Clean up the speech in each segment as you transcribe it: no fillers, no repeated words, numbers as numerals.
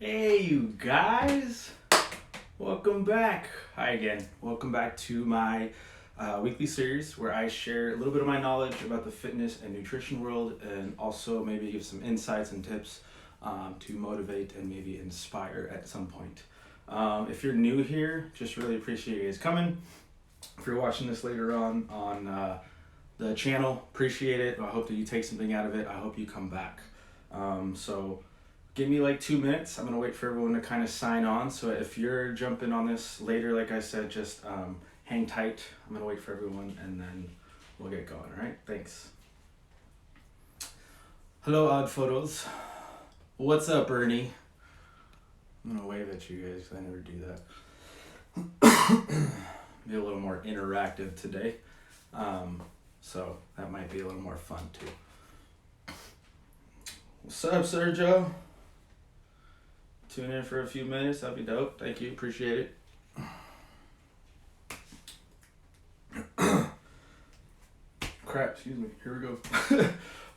Hey, you guys! Welcome back. Hi again. Welcome back to my weekly series where I share a little bit of my knowledge about the fitness and nutrition world and also maybe give some insights and tips to motivate and maybe inspire at some point. If you're new here, just really appreciate you guys coming. If you're watching this later on the channel, appreciate it. I hope that you take something out of it. I hope you come back. So give me like 2 minutes. I'm gonna wait for everyone to kind of sign on. So if you're jumping on this later, like I said, just hang tight. I'm gonna wait for everyone and then we'll get going. All right. Thanks. Hello, Odd Photos. What's up, Ernie? I'm gonna wave at you guys because I never do that. Be a little more interactive today. So that might be a little more fun too. What's up, Sergio? Tune in for a few minutes. That'd be dope. Thank you. Appreciate it. Crap. Excuse me. Here we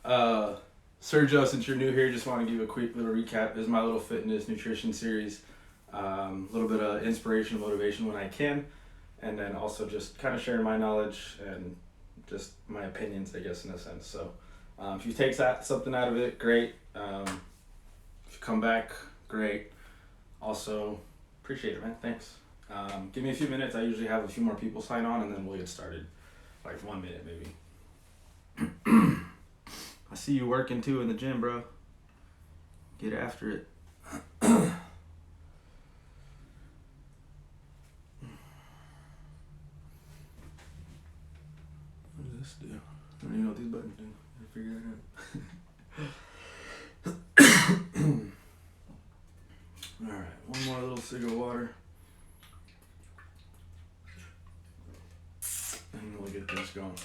go. Sergio, since you're new here, just want to give a quick little recap. This is my little fitness nutrition series. A little bit of inspiration, motivation when I can, and then also just kind of sharing my knowledge and just my opinions, I guess, in a sense. So if you take something out of it, great. If you come back, great. Also, appreciate it, man. Thanks. Give me a few minutes. I usually have a few more people sign on, and then we'll get started. Like 1 minute, maybe. I see you working too in the gym, bro. Get after it. What does this do? I don't even know what these buttons do. I figure it out. Alright, one more little cig of water. And we'll get this going.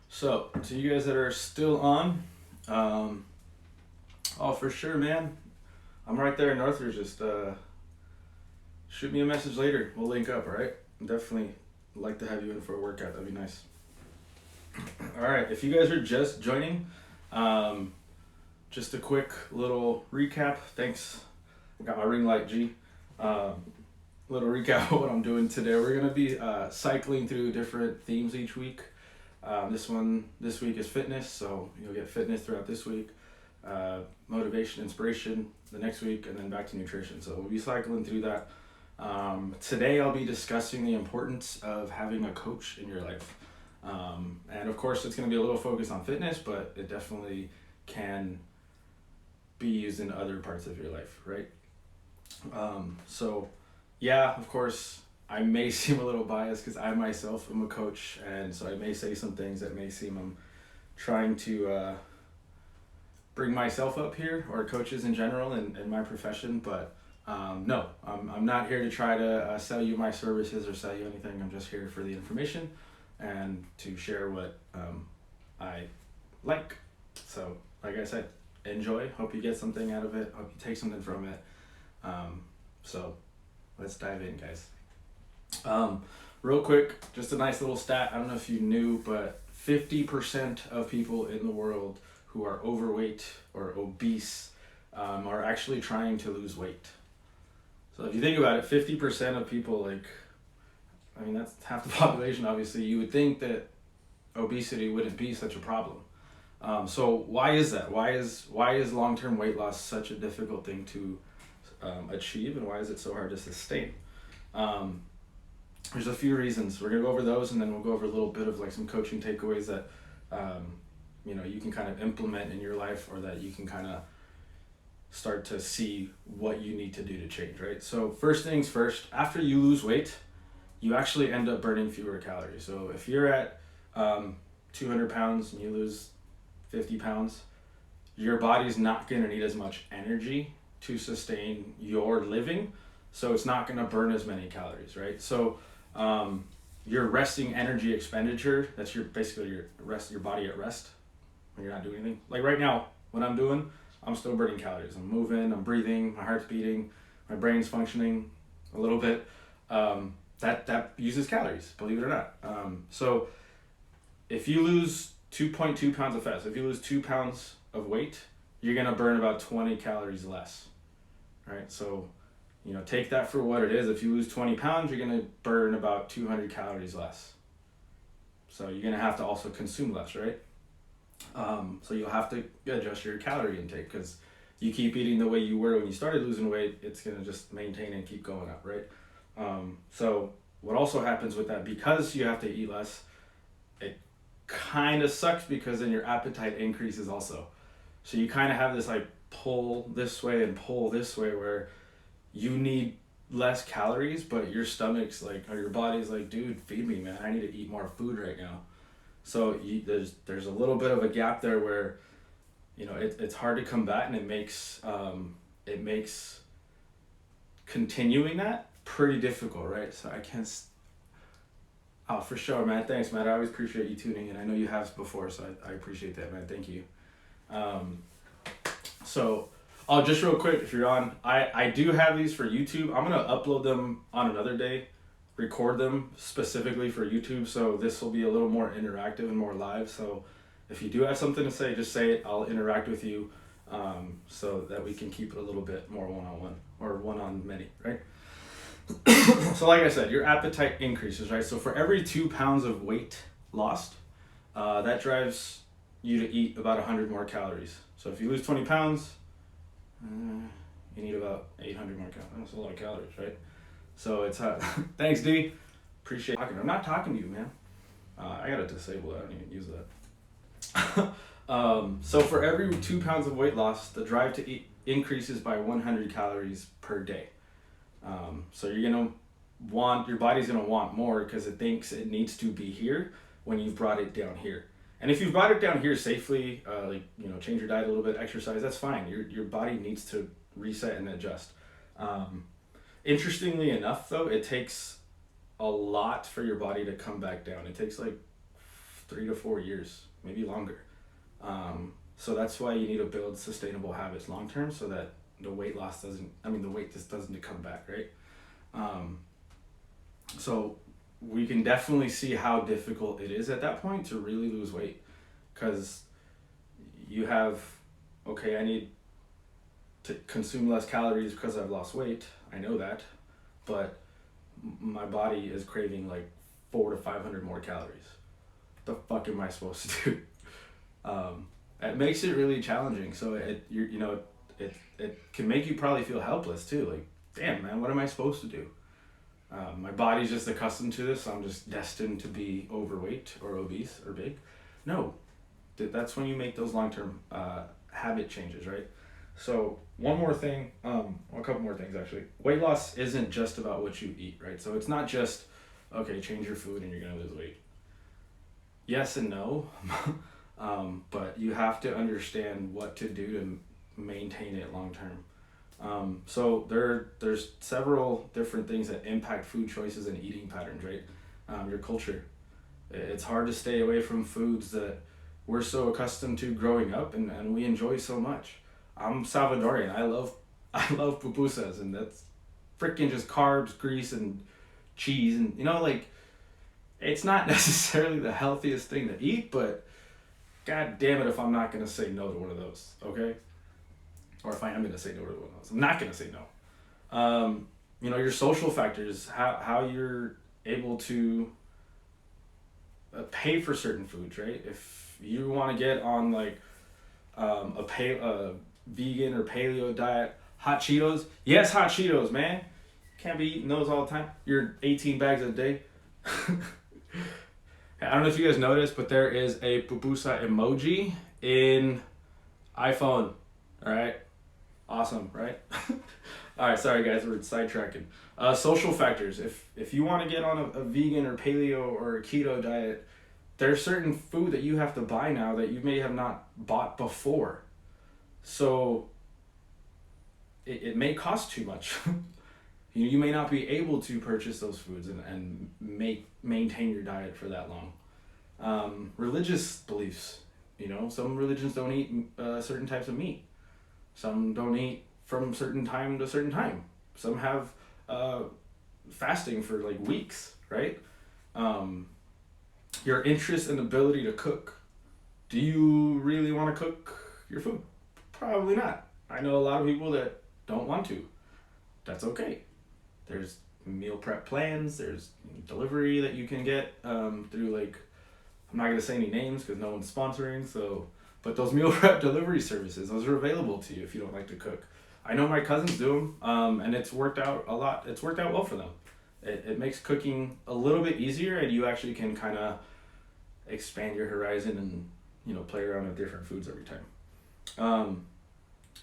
So, to you guys that are still on, oh, for sure, man. I'm right there in Northridge. Just shoot me a message later. We'll link up, alright? Definitely like to have you in for a workout. That'd be nice. Alright, if you guys are just joining, just a quick little recap. Thanks. I got my ring light, G. Little recap of what I'm doing today. We're going to be cycling through different themes each week. This week is fitness, so you'll get fitness throughout this week. Motivation, inspiration the next week, and then back to nutrition. So we'll be cycling through that. Today I'll be discussing the importance of having a coach in your life. And of course it's going to be a little focused on fitness, but it definitely can be used in other parts of your life, right? So yeah, of course, I may seem a little biased because I myself am a coach, and so I may say some things that may seem I'm trying to bring myself up here, or coaches in general in my profession, but no, I'm not here to try to sell you my services or sell you anything. I'm just here for the information and to share what I like. So, like I said, enjoy. Hope you get something out of it. Hope you take something from it. So, let's dive in, guys. Real quick, just a nice little stat. I don't know if you knew, but 50% of people in the world who are overweight or obese are actually trying to lose weight. So if you think about it, 50% of people, that's half the population, obviously. You would think that obesity wouldn't be such a problem. So why is that? Why is long-term weight loss such a difficult thing to achieve, and why is it so hard to sustain? There's a few reasons. We're gonna go over those, and then we'll go over a little bit of like some coaching takeaways that you can kind of implement in your life, or that you can kind of start to see what you need to do to change, right? So first things first, after you lose weight, you actually end up burning fewer calories. So if you're at 200 pounds and you lose 50 pounds, your body's not gonna need as much energy to sustain your living, so it's not gonna burn as many calories, right? So your resting energy expenditure, that's basically your body at rest when you're not doing anything. Like right now, what I'm doing, I'm still burning calories. I'm moving, I'm breathing, my heart's beating, my brain's functioning a little bit. That uses calories, believe it or not. So if you lose 2.2 pounds of fat, so if you lose 2 pounds of weight, you're gonna burn about 20 calories less, right? So, take that for what it is. If you lose 20 pounds, you're gonna burn about 200 calories less. So you're gonna have to also consume less, right? So you'll have to adjust your calorie intake because you keep eating the way you were when you started losing weight, it's gonna just maintain and keep going up, right? So what also happens with that, because you have to eat less, it kind of sucks because then your appetite increases also. So you kind of have this like pull this way and pull this way where you need less calories, but your stomach's like, or your body's like, dude, feed me, man. I need to eat more food right now. So there's a little bit of a gap there where, it's hard to combat, and it makes continuing that pretty difficult, right? So I can't. Oh, for sure, man. Thanks, man. I always appreciate you tuning in. I know you have before, so I appreciate that, man. Thank you. So, just real quick, if you're on, I do have these for YouTube. I'm gonna upload them on another day, record them specifically for YouTube. So this will be a little more interactive and more live. So if you do have something to say, just say it. I'll interact with you, so that we can keep it a little bit more one-on-one or one-on-many, right? So like I said, your appetite increases, right? So for every 2 pounds of weight lost, that drives you to eat about 100 more calories. So if you lose 20 pounds, you need about 800 more calories. That's a lot of calories, right? So it's thanks, D. Appreciate it. I'm not talking to you, man. I gotta disable that. I don't even use that. So for every 2 pounds of weight loss, the drive to eat increases by 100 calories per day. So your body's gonna want more because it thinks it needs to be here when you've brought it down here. And if you've brought it down here safely, change your diet a little bit, exercise, that's fine. Your body needs to reset and adjust. Interestingly enough, though, it takes a lot for your body to come back down. It takes like 3 to 4 years, maybe longer. So that's why you need to build sustainable habits long term, so that the weight just doesn't come back, right? So we can definitely see how difficult it is at that point to really lose weight, because you have, okay, I need to consume less calories because I've lost weight. I know that, but my body is craving like 400 to 500 more calories. What the fuck am I supposed to do? It makes it really challenging. So it can make you probably feel helpless too. Like, damn, man, what am I supposed to do? My body's just accustomed to this. So I'm just destined to be overweight or obese or big. No, that's when you make those long-term habit changes, right? So one more thing, a couple more things actually. Weight loss isn't just about what you eat, right? So it's not just, okay, change your food and you're gonna lose weight. Yes and no, but you have to understand what to do to maintain it long term. So there's several different things that impact food choices and eating patterns, right? Your culture. It's hard to stay away from foods that we're so accustomed to growing up and we enjoy so much. I'm Salvadorian. I love pupusas, and that's freaking just carbs, grease, and cheese, and it's not necessarily the healthiest thing to eat, but god damn it if I'm not gonna say no to one of those, okay? Or if I am gonna say no to one of those, I'm not gonna say no. Your social factors, how you're able to pay for certain foods, right? If you want to get on like a vegan or paleo diet, hot Cheetos, yes, hot Cheetos, man. Can't be eating those all the time. You're 18 bags a day. I don't know if you guys noticed, but there is a pupusa emoji in iPhone. All right, awesome, right? All right, sorry guys, we're sidetracking. Social factors. If you want to get on a vegan or paleo or a keto diet, there's certain food that you have to buy now that you may have not bought before. So it may cost too much. You may not be able to purchase those foods and maintain your diet for that long. Religious beliefs. Some religions don't eat certain types of meat. Some don't eat from certain time to certain time. Some have fasting for like weeks, right? Your interest and ability to cook. Do you really want to cook your food? Probably not. I know a lot of people that don't want to. That's okay. There's meal prep plans. There's delivery that you can get through like, I'm not gonna say any names because no one's sponsoring. So, but those meal prep delivery services, those are available to you if you don't like to cook. I know my cousins do them, and it's worked out a lot. It's worked out well for them. It makes cooking a little bit easier, and you actually can kind of expand your horizon and play around with different foods every time.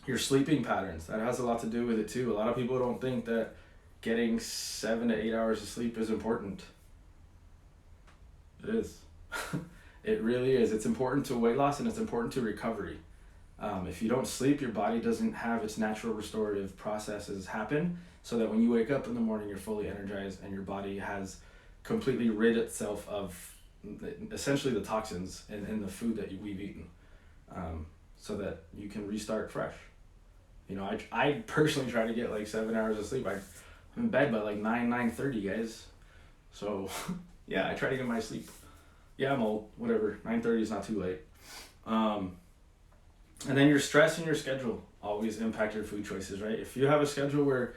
Your sleeping patterns, that has a lot to do with it too. A lot of people don't think that getting 7 to 8 hours of sleep is important. It is. It really is. It's important to weight loss and it's important to recovery. If you don't sleep, your body doesn't have its natural restorative processes happen so that when you wake up in the morning, you're fully energized and your body has completely rid itself of essentially the toxins in the food that we've eaten, so that you can restart fresh. I personally try to get like 7 hours of sleep. I'm in bed by like 9:30, guys. So yeah, I try to get my sleep. Yeah, I'm old, whatever. 9:30 is not too late. And then your stress and your schedule always impact your food choices, right? If you have a schedule where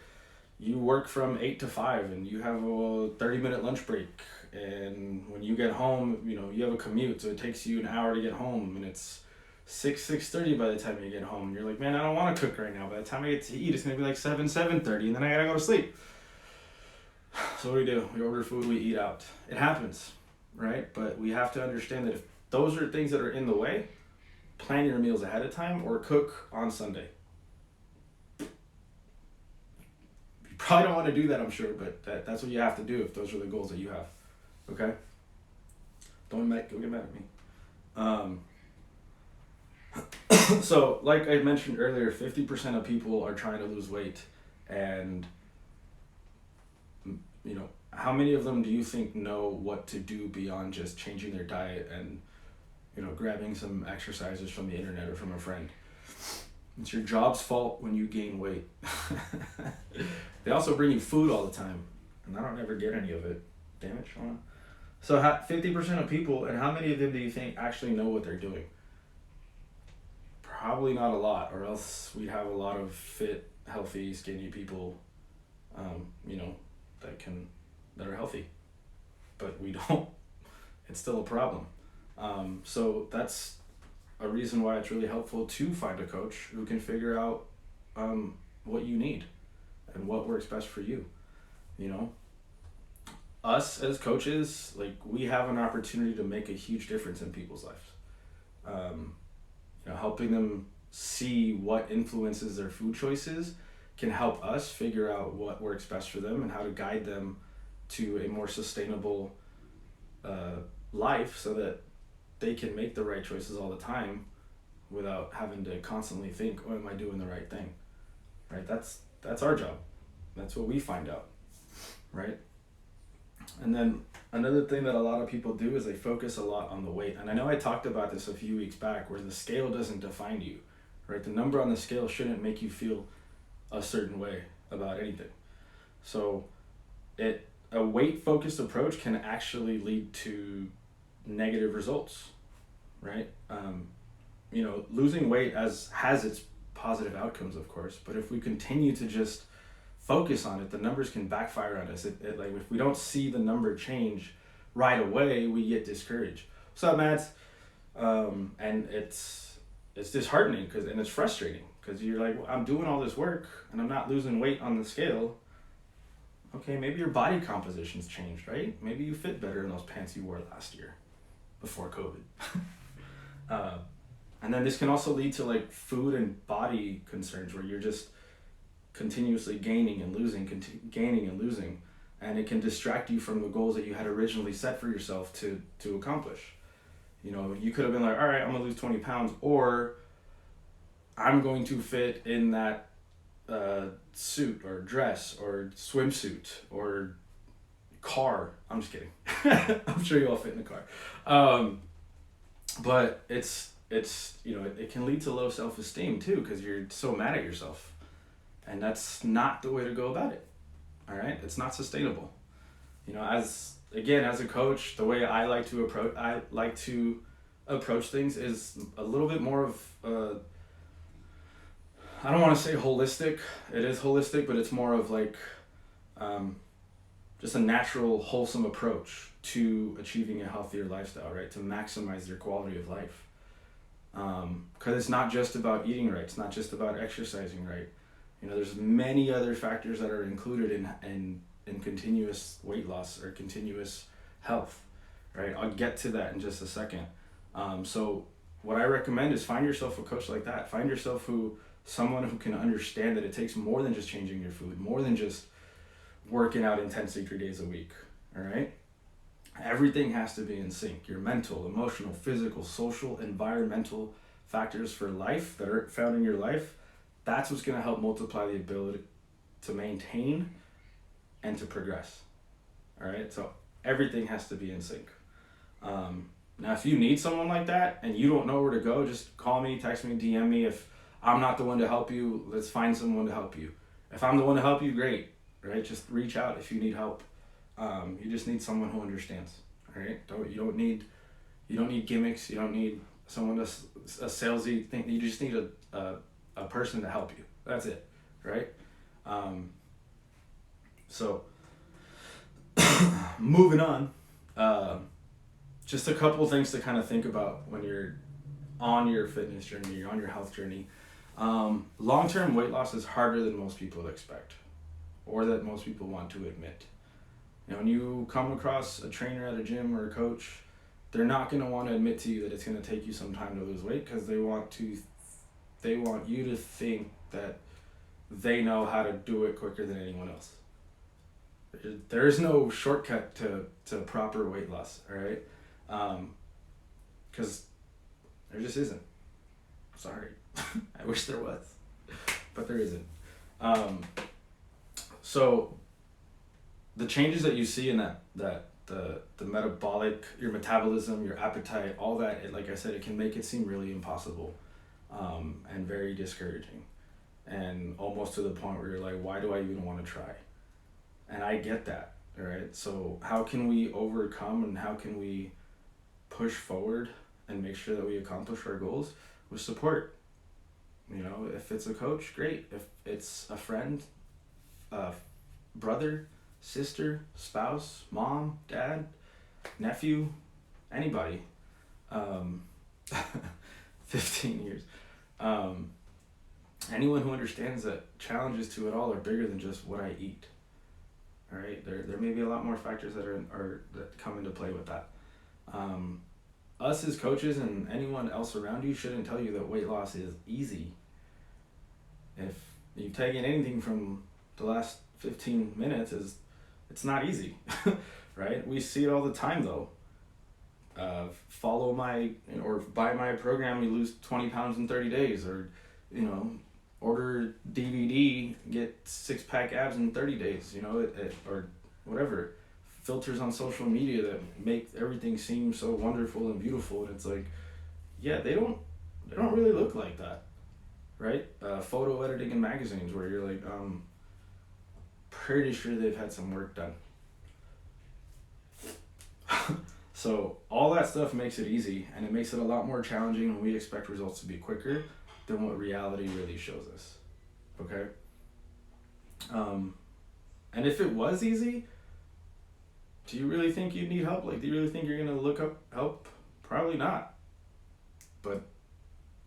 you work from 8 to 5 and you have a 30-minute lunch break, and when you get home, you have a commute, so it takes you an hour to get home, and it's 6:30 by the time you get home. You're like, man, I don't want to cook right now. By the time I get to eat, it's going to be like 7:30, and then I got to go to sleep. So what do? We order food, we eat out. It happens, right? But we have to understand that if those are things that are in the way, plan your meals ahead of time or cook on Sunday. You probably don't want to do that, I'm sure, but that's what you have to do if those are the goals that you have. Okay? Don't get mad at me. So, like I mentioned earlier, 50% of people are trying to lose weight, and how many of them do you think know what to do beyond just changing their diet and grabbing some exercises from the internet or from a friend? It's your job's fault when you gain weight. They also bring you food all the time, and I don't ever get any of it. Damn it, Shauna. So 50% of people, and how many of them do you think actually know what they're doing? Probably not a lot, or else we'd have a lot of fit, healthy, skinny people, that are healthy. But we don't. It's still a problem. So that's a reason why it's really helpful to find a coach who can figure out what you need and what works best for you. Us as coaches, like, we have an opportunity to make a huge difference in people's lives. Helping them see what influences their food choices can help us figure out what works best for them and how to guide them to a more sustainable life so that they can make the right choices all the time without having to constantly think, oh, am I doing the right thing? Right? That's our job. That's what we find out, right? And then another thing that a lot of people do is they focus a lot on the weight. And I know I talked about this a few weeks back, where the scale doesn't define you, right? The number on the scale shouldn't make you feel a certain way about anything. So a weight-focused approach can actually lead to negative results, right? Losing weight has its positive outcomes, of course, but if we continue to just focus on it, the numbers can backfire on us. Like, if we don't see the number change right away, we get discouraged. What's up, Matt? And it's disheartening and it's frustrating because you're like, well, I'm doing all this work and I'm not losing weight on the scale. Okay, maybe your body composition's changed, right? Maybe you fit better in those pants you wore last year before COVID. And then this can also lead to like food and body concerns where you're just continuously gaining and losing, and it can distract you from the goals that you had originally set for yourself to accomplish. You could have been like, all right, I'm gonna lose 20 pounds, or I'm going to fit in that suit or dress or swimsuit or car. I'm just kidding. I'm sure you all fit in the car. But it can lead to low self-esteem too, because you're so mad at yourself. And that's not the way to go about it. All right? It's not sustainable. As a coach, the way I like to approach things is a little bit more of I don't want to say holistic. It is holistic, but it's more of like um, just a natural, wholesome approach to achieving a healthier lifestyle, right? To maximize your quality of life. Because it's not just about eating right. It's not just about exercising right. There's many other factors that are included in continuous weight loss or continuous health, right? I'll get to that in just a second. So what I recommend is find yourself a coach like that. Find yourself someone who can understand that it takes more than just changing your food, more than just working out intensely 3 days a week. All right. Everything has to be in sync. Your mental, emotional, physical, social, environmental factors for life that are found in your life. That's what's going to help multiply the ability to maintain and to progress. All right. So everything has to be in sync. Now, if you need someone like that and you don't know where to go, just call me, text me, DM me. If I'm not the one to help you, let's find someone to help you. If I'm the one to help you, great, right? Just reach out if you need help. You just need someone who understands, all right? You don't need gimmicks. You don't need someone a salesy thing. You just need a person to help you. That's it, right? So moving on. Just a couple things to kind of think about when you're on your fitness journey, you're on your health journey. Long-term weight loss is harder than most people expect, or that most people want to admit. When you come across a trainer at a gym or a coach, they're not going to want to admit to you that it's going to take you some time to lose weight, because they want you to think that they know how to do it quicker than anyone else. There's no shortcut to proper weight loss, all right? Because there just isn't. Sorry. I wish there was, but there isn't. So the changes that you see in the metabolic, your metabolism, your appetite, all that, like I said, it can make it seem really impossible, and very discouraging, and almost to the point where you're like, why do I even want to try? And I get that, all right? So how can we overcome and how can we push forward and make sure that we accomplish our goals? With support. If it's a coach, great. If it's a friend, brother, sister, spouse, mom, dad, nephew, anybody, 15 years. Anyone who understands that challenges to it all are bigger than just what I eat. All right, there may be a lot more factors that come into play with that. Us as coaches and anyone else around you shouldn't tell you that weight loss is easy. If you've taken anything from the last 15 minutes, it's not easy, right? We see it all the time though. Or buy my program, you lose 20 pounds in 30 days, or order DVD, get 6-pack abs in 30 days, or whatever. Filters on social media that make everything seem so wonderful and beautiful, and it's like, yeah, they don't really look like that, right? Photo editing in magazines where you're like, pretty sure they've had some work done. So all that stuff makes it easy, and it makes it a lot more challenging when we expect results to be quicker than what reality really shows us. Okay? And if it was easy, do you really think you need help? Do you really think you're going to look up help? Probably not. But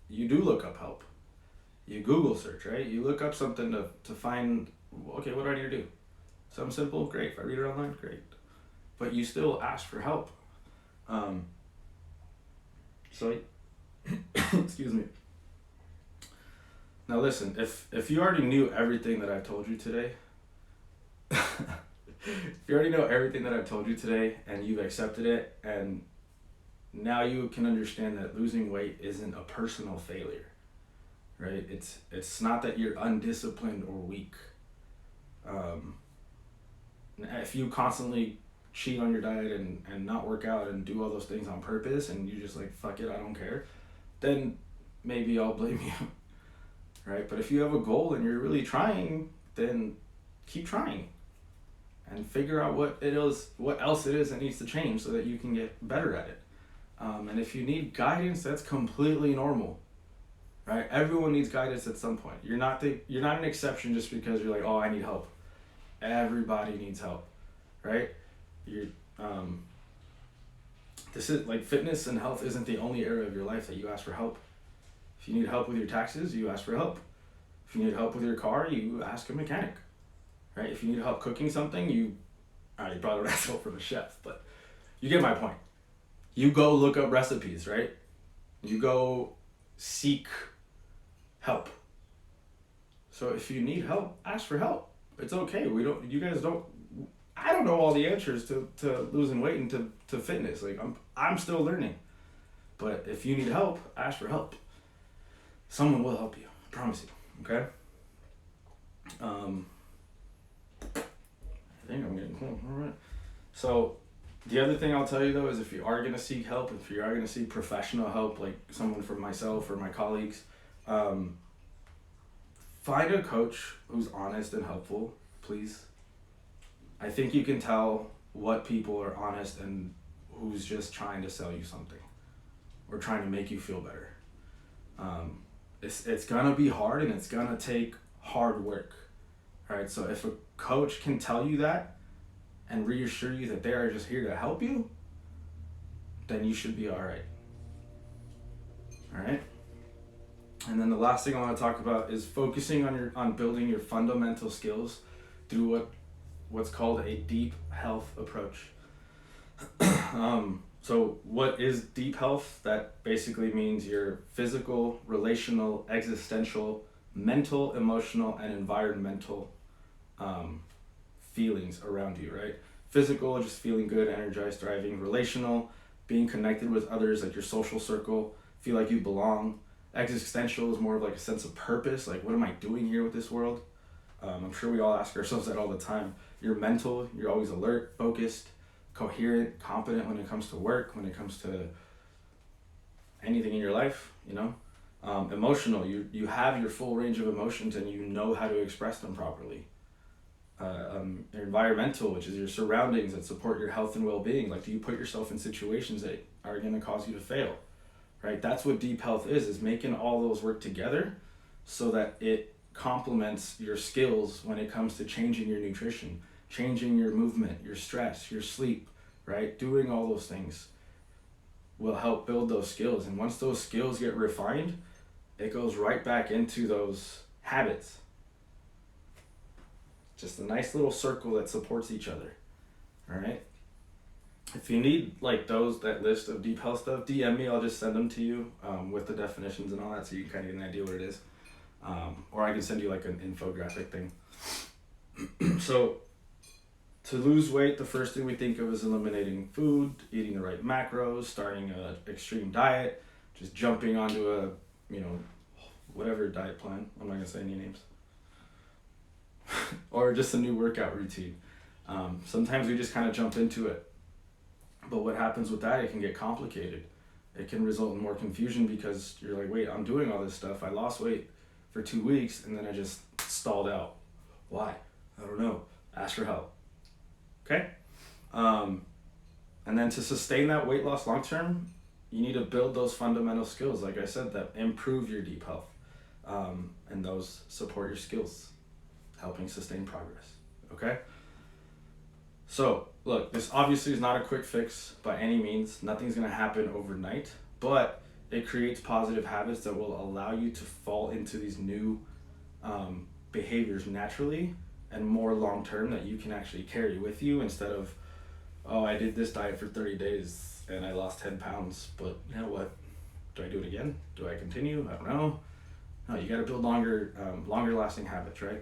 you do look up help. You Google search, right? You look up something to find, okay, what do I need to do? Something simple? Great. If I read it online, great. But you still ask for help. Excuse me. Now listen, if you already knew everything that I've told you today, if you already know everything that I've told you today and you've accepted it, and now you can understand that losing weight isn't a personal failure, right? It's not that you're undisciplined or weak. If you constantly cheat on your diet and not work out and do all those things on purpose, and you just like, fuck it, I don't care, then maybe I'll blame you, right? But if you have a goal and you're really trying, then keep trying and figure out what else it is that needs to change so that you can get better at it. And if you need guidance, that's completely normal. right? Everyone needs guidance at some point. You're not an exception just because you're like, oh, I need help. Everybody needs help, right? You um, this is like fitness and health isn't the only area of your life that you ask for help. If you need help with your taxes, you ask for help. If you need help with your car, you ask a mechanic, right? If you need help cooking something, you probably don't ask help from a chef, but you get my point. You go look up recipes, right? You go seek help. So if you need help, ask for help. It's okay. You guys don't, I don't know all the answers to losing weight and to fitness. Like I'm still learning. But if you need help, ask for help. Someone will help you. I promise you. Okay? I think I'm getting cool. All right. So the other thing I'll tell you though is if you are gonna seek help, if you are gonna seek professional help, like someone from myself or my colleagues, find a coach who's honest and helpful, please. I think you can tell what people are honest and who's just trying to sell you something or trying to make you feel better. It's gonna be hard and it's gonna take hard work. All right, so if a coach can tell you that and reassure you that they are just here to help you, then you should be all right. All right. And then the last thing I want to talk about is focusing on building your fundamental skills through what's called a deep health approach. So what is deep health? That basically means your physical, relational, existential, mental, emotional, and environmental feelings around you, right? Physical, just feeling good, energized, thriving. Relational, being connected with others, like your social circle, feel like you belong. Existential is more of like a sense of purpose, like what am I doing here with this world? I'm sure we all ask ourselves that all the time. You're mental, you're always alert, focused, coherent, competent when it comes to work, when it comes to anything in your life, you know. Emotional, you have your full range of emotions and you know how to express them properly. Environmental, which is your surroundings that support your health and well-being. Like, do you put yourself in situations that are going to cause you to fail? Right? That's what deep health is making all those work together so that it complements your skills when it comes to changing your nutrition, changing your movement, your stress, your sleep, right? Doing all those things will help build those skills. And once those skills get refined, it goes right back into those habits. Just a nice little circle that supports each other. All right? If you need like that list of deep health stuff, DM me. I'll just send them to you with the definitions and all that, so you can kind of get an idea what it is. Or I can send you like an infographic thing. So to lose weight, the first thing we think of is eliminating food, eating the right macros, starting an extreme diet, just jumping onto a whatever diet plan. I'm not gonna say any names. Or just a new workout routine. Sometimes we just kind of jump into it. But what happens with that, it can get complicated. It can result in more confusion because you're like, wait, I'm doing all this stuff. I lost weight for 2 weeks and then I just stalled out. Why? I don't know. Ask for help. Okay? And then to sustain that weight loss long term, you need to build those fundamental skills, like I said, that improve your deep health. And those support your skills, helping sustain progress. Okay? So, look, this obviously is not a quick fix by any means. Nothing's going to happen overnight, but it creates positive habits that will allow you to fall into these new behaviors naturally and more long-term that you can actually carry with you instead of, oh, I did this diet for 30 days and I lost 10 pounds, but you know what? Do I do it again? Do I continue? I don't know. No, you got to build longer lasting habits, right?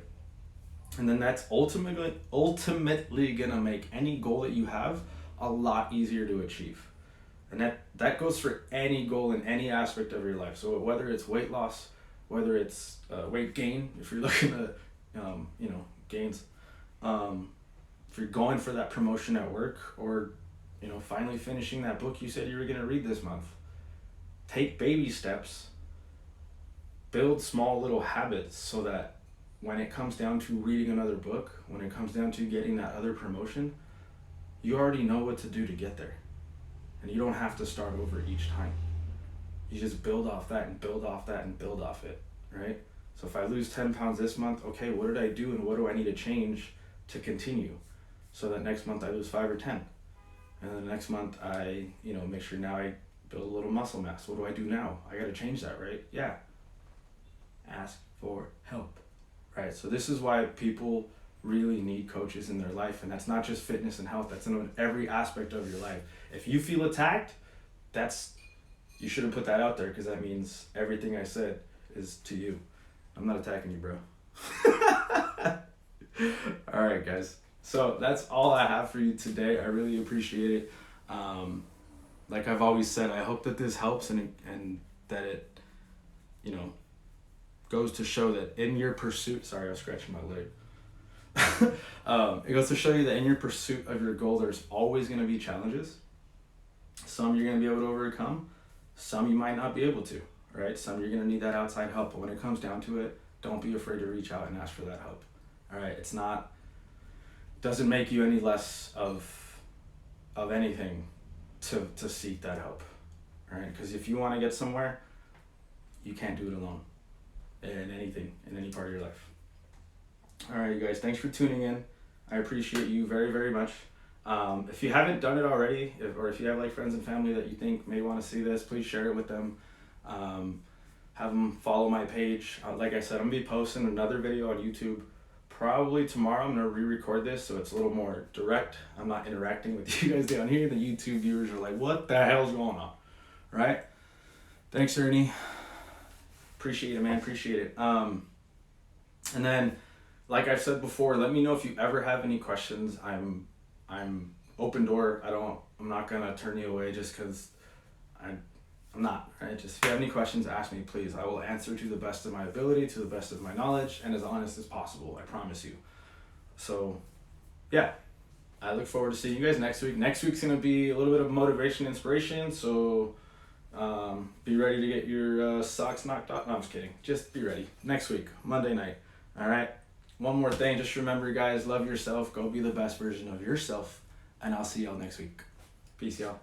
And then that's ultimately gonna make any goal that you have a lot easier to achieve. And that goes for any goal in any aspect of your life. So whether it's weight loss, whether it's weight gain, if you're looking at gains, if you're going for that promotion at work, or finally finishing that book you said you were gonna read this month. Take baby steps. Build small little habits so that when it comes down to reading another book, when it comes down to getting that other promotion, you already know what to do to get there. And you don't have to start over each time. You just build off that and build off that and build off it, right? So if I lose 10 pounds this month, okay, what did I do and what do I need to change to continue? So that next month I lose 5 or 10. And then the next month I, make sure now I build a little muscle mass. What do I do now? I got to change that, right? Yeah. Ask for help, right? So this is why people really need coaches in their life. And that's not just fitness and health. That's in every aspect of your life. If you feel attacked, you shouldn't put that out there, because that means everything I said is to you. I'm not attacking you, bro. All right, guys. So that's all I have for you today. I really appreciate it. Like I've always said, I hope that this helps and that it, goes to show that in your pursuit, sorry, I was scratching my leg. It goes to show you that in your pursuit of your goal, there's always going to be challenges. Some you're going to be able to overcome. Some you might not be able to, right? Some you're going to need that outside help. But when it comes down to it, don't be afraid to reach out and ask for that help. All right? Doesn't make you any less of anything to seek that help, all right? Because if you want to get somewhere, you can't do it alone in anything, in any part of your life. All right, you guys, thanks for tuning in. I appreciate you very, very much. If you haven't done it already, or if you have like friends and family that you think may want to see this, please share it with them. Have them follow my page. Like I said, I'm gonna be posting another video on YouTube probably tomorrow. I'm gonna re-record this so it's a little more direct. I'm not interacting with you guys down here. The YouTube viewers are like, what the hell's going on, right? Thanks, Ernie. Appreciate it, man. Appreciate it. And then, like I've said before, let me know if you ever have any questions. I'm open door. I'm not gonna turn you away just because I'm not, right? Just if you have any questions, ask me, please. I will answer to the best of my ability, to the best of my knowledge, and as honest as possible. I promise you. So, yeah. I look forward to seeing you guys next week. Next week's gonna be a little bit of motivation, inspiration. So, be ready to get your socks knocked off. No, I'm just kidding. Just be ready. Next week, Monday night. All right. One more thing. Just remember, guys, love yourself. Go be the best version of yourself. And I'll see y'all next week. Peace, y'all.